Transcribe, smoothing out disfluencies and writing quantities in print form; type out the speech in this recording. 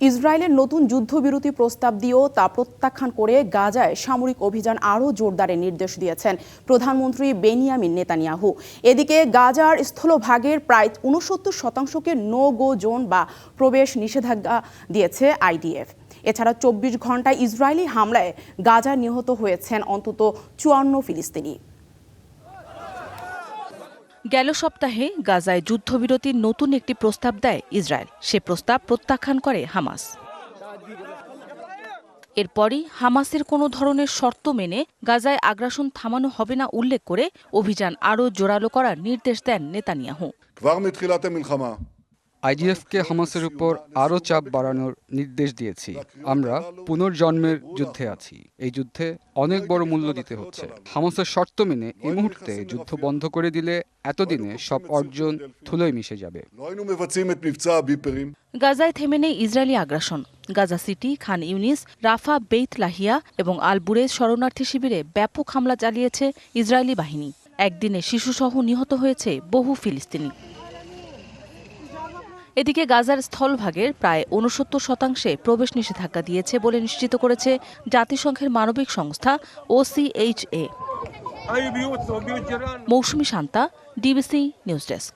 ইসরায়েলের নতুন যুদ্ধবিরতি প্রস্তাব দিয়েও তা প্রত্যাখ্যান করে গাজায় সামরিক অভিযান আরও জোরদারের নির্দেশ দিয়েছেন প্রধানমন্ত্রী বেনিয়ামিন নেতানিয়াহু। এদিকে গাজার স্থলভাগের প্রায় ৬৯%কে নো গো জোন বা প্রবেশ নিষেধাজ্ঞা দিয়েছে আইডিএফ। এছাড়া ২৪ ঘণ্টায় ইসরায়েলি হামলায় গাজায় নিহত হয়েছেন অন্তত ৫৪ ফিলিস্তিনি। গেল সপ্তাহে গাজায় যুদ্ধবিরতির নতুন একটি প্রস্তাব দেয় ইসরায়েল। সে প্রস্তাব প্রত্যাখ্যান করে হামাস। এরপরই হামাসের কোনো ধরনের শর্ত মেনে গাজায় আগ্রাসন থামানো হবে না উল্লেখ করে অভিযান আরও জোরালো করার নির্দেশ দেন নেতানিয়াহু। আইডিএফকে হামাসের উপর আরও চাপ বাড়ানোর নির্দেশ দিয়েছি। আমরা পুনর্জন্মের যুদ্ধে আছি। এই যুদ্ধে অনেক বড় মূল্য দিতে হচ্ছে। হামাসের শর্ত মেনে এই মুহূর্তে যুদ্ধ বন্ধ করে দিলে এতদিনে সব অর্জন ধুলোয় মিশে যাবে। গাজায় থেমে নেই ইসরায়েলি আগ্রাসন। গাজা সিটি, খান ইউনিস, রাফা, বেইত লাহিয়া এবং আল বুরেজ শরণার্থী শিবিরে ব্যাপক হামলা চালিয়েছে ইসরায়েলি বাহিনী। একদিনে শিশুসহ নিহত হয়েছে বহু ফিলিস্তিনি। এদিকে গাজার স্থলভাগের প্রায় ৬৯%-এ প্রবেশ নিষেধাজ্ঞা দিয়েছে বলে নিশ্চিত করেছে জাতিসংঘের মানবিক সংস্থা OCHA। মৌসুমী শান্তা, ডিবিসি নিউজ ডেস্ক।